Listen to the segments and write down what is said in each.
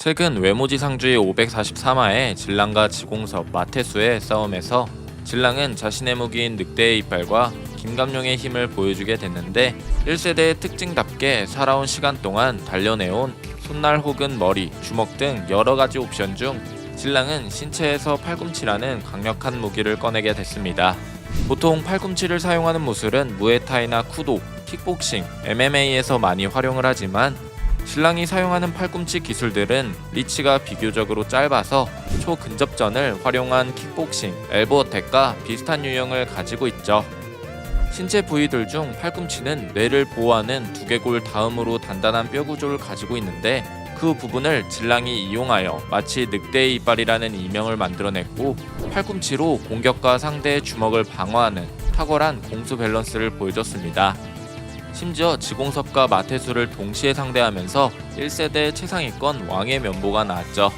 최근 외모지상주의 543화의 진랑과 지공섭, 마태수의 싸움에서 진랑은 자신의 무기인 늑대의 이빨과 김감룡의 힘을 보여주게 됐는데 1세대의 특징답게 살아온 시간 동안 단련해온 손날 혹은 머리, 주먹 등 여러가지 옵션 중 진랑은 신체에서 팔꿈치라는 강력한 무기를 꺼내게 됐습니다. 보통 팔꿈치를 사용하는 무술은 무에타이나 쿠도, 킥복싱, MMA에서 많이 활용을 하지만 진랑이 사용하는 팔꿈치 기술들은 리치가 비교적으로 짧아서 초근접전을 활용한 킥복싱, 엘보어택과 비슷한 유형을 가지고 있죠. 신체 부위들 중 팔꿈치는 뇌를 보호하는 두개골 다음으로 단단한 뼈 구조를 가지고 있는데 그 부분을 진랑이 이용하여 마치 늑대의 이빨이라는 이명을 만들어냈고 팔꿈치로 공격과 상대의 주먹을 방어하는 탁월한 공수 밸런스를 보여줬습니다. 심지어 지공섭과 마태수를 동시에 상대하면서 1세대 최상위권 왕의 면모가 나왔죠.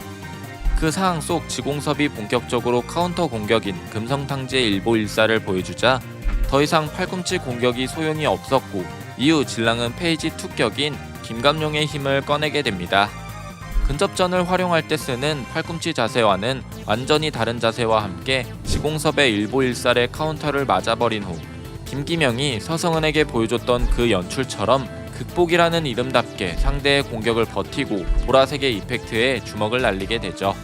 그 상황 속 지공섭이 본격적으로 카운터 공격인 금성탕지의 일보일사를 보여주자 더 이상 팔꿈치 공격이 소용이 없었고 이후 진랑은 페이지 투격인 김감룡의 힘을 꺼내게 됩니다. 근접전을 활용할 때 쓰는 팔꿈치 자세와는 완전히 다른 자세와 함께 지공섭의 일보일살의 카운터를 맞아버린 후 김기명이 서성은에게 보여줬던 그 연출처럼 극복이라는 이름답게 상대의 공격을 버티고 보라색의 이펙트에 주먹을 날리게 되죠.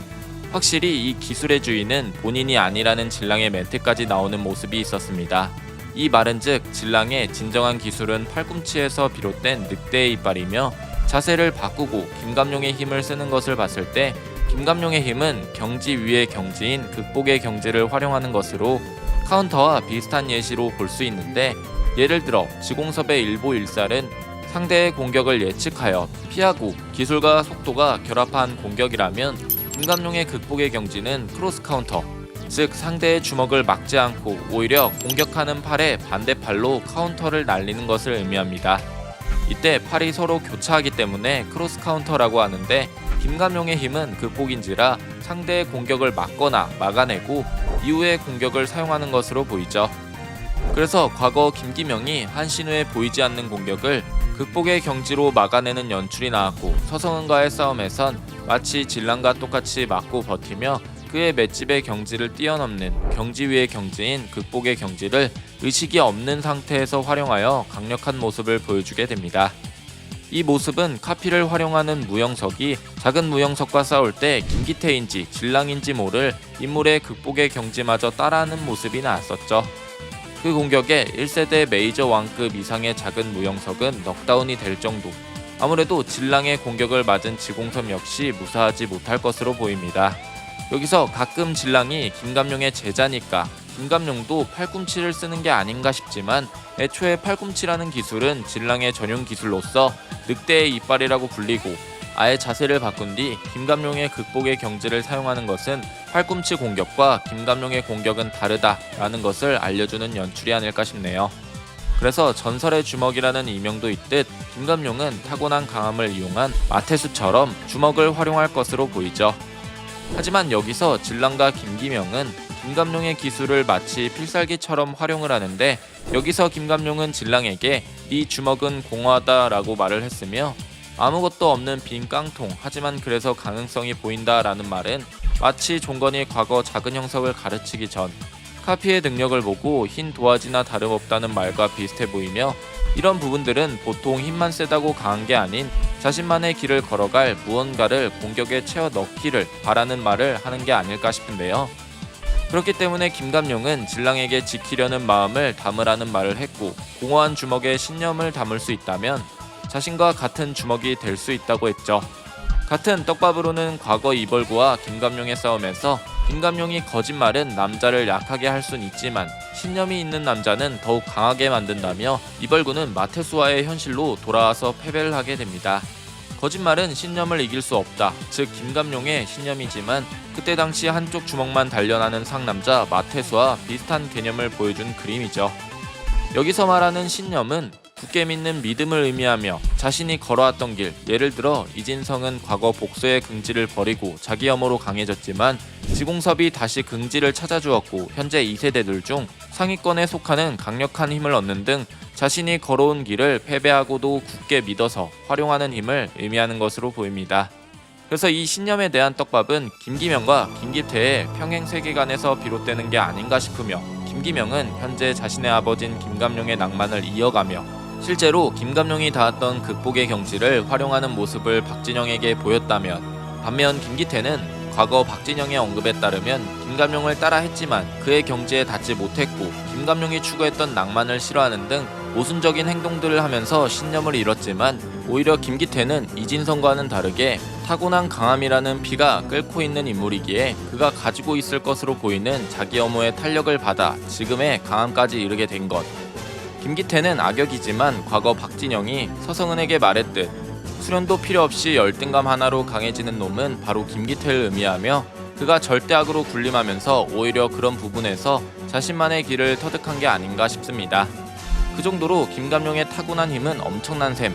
확실히 이 기술의 주인은 본인이 아니라는 진랑의 멘트까지 나오는 모습이 있었습니다. 이 말은즉 진랑의 진정한 기술은 팔꿈치에서 비롯된 늑대의 이빨이며 자세를 바꾸고 김감룡의 힘을 쓰는 것을 봤을 때 김감룡의 힘은 경지 위의 경지인 극복의 경지를 활용하는 것으로 카운터와 비슷한 예시로 볼 수 있는데 예를 들어 지공섭의 일보일살은 상대의 공격을 예측하여 피하고 기술과 속도가 결합한 공격이라면 김감룡의 극복의 경지는 크로스 카운터, 즉 상대의 주먹을 막지 않고 오히려 공격하는 팔에 반대팔로 카운터를 날리는 것을 의미합니다. 이때 팔이 서로 교차하기 때문에 크로스 카운터라고 하는데 김감룡의 힘은 극복인지라 상대의 공격을 막거나 막아내고 이후의 공격을 사용하는 것으로 보이죠. 그래서 과거 김기명이 한신우의 보이지 않는 공격을 극복의 경지로 막아내는 연출이 나왔고 서성은과의 싸움에선 마치 진랑과 똑같이 맞고 버티며 그의 맷집의 경지를 뛰어넘는 경지 위의 경지인 극복의 경지를 의식이 없는 상태에서 활용하여 강력한 모습을 보여주게 됩니다. 이 모습은 카피를 활용하는 무영석이 작은 무영석과 싸울 때 김기태인지 진랑인지 모를 인물의 극복의 경지마저 따라하는 모습이 나왔었죠. 그 공격에 1세대 메이저 왕급 이상의 작은 무영석은 넉다운이 될 정도. 아무래도 진랑의 공격을 맞은 지공섭 역시 무사하지 못할 것으로 보입니다. 여기서 가끔 진랑이 김감룡의 제자니까 김감룡도 팔꿈치를 쓰는 게 아닌가 싶지만 애초에 팔꿈치라는 기술은 진랑의 전용 기술로서 늑대의 이빨이라고 불리고 아예 자세를 바꾼 뒤 김감룡의 극복의 경지를 사용하는 것은 팔꿈치 공격과 김감룡의 공격은 다르다라는 것을 알려주는 연출이 아닐까 싶네요. 그래서 전설의 주먹이라는 이명도 있듯 김감룡은 타고난 강함을 이용한 마태수처럼 주먹을 활용할 것으로 보이죠. 하지만 여기서 진랑과 김기명은 김감룡의 기술을 마치 필살기처럼 활용을 하는데 여기서 김감룡은 진랑에게 네 주먹은 공허하다 라고 말을 했으며 아무것도 없는 빈 깡통 하지만 그래서 가능성이 보인다 라는 말은 마치 종건이 과거 작은 형석을 가르치기 전 카피의 능력을 보고 흰 도화지나 다름없다는 말과 비슷해 보이며 이런 부분들은 보통 힘만 세다고 강한 게 아닌 자신만의 길을 걸어갈 무언가를 공격에 채워 넣기를 바라는 말을 하는 게 아닐까 싶은데요. 그렇기 때문에 김감룡은 진랑에게 지키려는 마음을 담으라는 말을 했고 공허한 주먹에 신념을 담을 수 있다면 자신과 같은 주먹이 될 수 있다고 했죠. 같은 떡밥으로는 과거 이벌구와 김감룡의 싸움에서 김감룡이 거짓말은 남자를 약하게 할 순 있지만 신념이 있는 남자는 더욱 강하게 만든다며 이벌구는 마태수와의 현실로 돌아와서 패배를 하게 됩니다. 거짓말은 신념을 이길 수 없다. 즉 김감룡의 신념이지만 그때 당시 한쪽 주먹만 단련하는 상남자 마태수와 비슷한 개념을 보여준 그림이죠. 여기서 말하는 신념은 굳게 믿는 믿음을 의미하며 자신이 걸어왔던 길, 예를 들어 이진성은 과거 복수의 긍지를 버리고 자기 혐오로 강해졌지만 지공섭이 다시 긍지를 찾아주었고 현재 2세대들 중 상위권에 속하는 강력한 힘을 얻는 등 자신이 걸어온 길을 패배하고도 굳게 믿어서 활용하는 힘을 의미하는 것으로 보입니다. 그래서 이 신념에 대한 떡밥은 김기명과 김기태의 평행 세계관에서 비롯되는 게 아닌가 싶으며, 김기명은 현재 자신의 아버진 김감룡의 낭만을 이어가며 실제로 김감룡이 닿았던 극복의 경지를 활용하는 모습을 박진영에게 보였다면, 반면 김기태는 과거 박진영의 언급에 따르면 김감룡을 따라 했지만 그의 경지에 닿지 못했고 김감룡이 추구했던 낭만을 싫어하는 등 모순적인 행동들을 하면서 신념을 잃었지만, 오히려 김기태는 이진성과는 다르게 타고난 강함이라는 피가 끓고 있는 인물이기에 그가 가지고 있을 것으로 보이는 자기 어머의 탄력을 받아 지금의 강함까지 이르게 된 것. 김기태는 악역이지만 과거 박진영이 서성은에게 말했듯 수련도 필요 없이 열등감 하나로 강해지는 놈은 바로 김기태를 의미하며, 그가 절대악으로 군림하면서 오히려 그런 부분에서 자신만의 길을 터득한 게 아닌가 싶습니다. 그 정도로 김감룡의 타고난 힘은 엄청난 셈.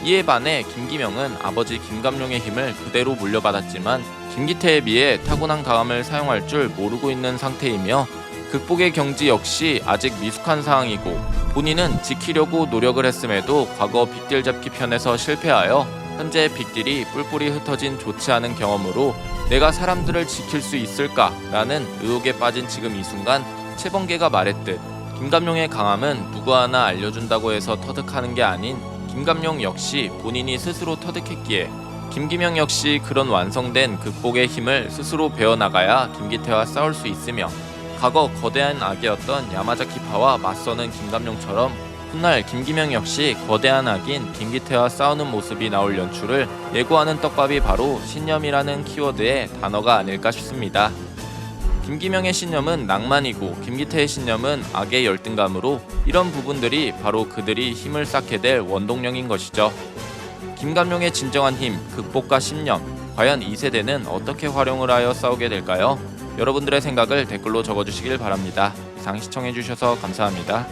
이에 반해 김기명은 아버지 김감룡의 힘을 그대로 물려받았지만 김기태에 비해 타고난 강함을 사용할 줄 모르고 있는 상태이며, 극복의 경지 역시 아직 미숙한 상황이고 본인은 지키려고 노력을 했음에도 과거 빅딜 잡기 편에서 실패하여 현재 빅딜이 뿔뿔이 흩어진 좋지 않은 경험으로 내가 사람들을 지킬 수 있을까? 라는 의혹에 빠진 지금 이 순간 최범계가 말했듯 김감룡의 강함은 누구 하나 알려준다고 해서 터득하는 게 아닌 김감룡 역시 본인이 스스로 터득했기에, 김기명 역시 그런 완성된 극복의 힘을 스스로 배워나가야 김기태와 싸울 수 있으며, 과거 거대한 악이었던 야마자키파와 맞서는 김감룡처럼 훗날 김기명 역시 거대한 악인 김기태와 싸우는 모습이 나올 연출을 예고하는 떡밥이 바로 신념이라는 키워드의 단어가 아닐까 싶습니다. 김기명의 신념은 낭만이고 김기태의 신념은 악의 열등감으로, 이런 부분들이 바로 그들이 힘을 쌓게 될 원동력인 것이죠. 김감룡의 진정한 힘, 극복과 신념, 과연 이 세대는 어떻게 활용을 하여 싸우게 될까요? 여러분들의 생각을 댓글로 적어주시길 바랍니다. 이상 시청해주셔서 감사합니다.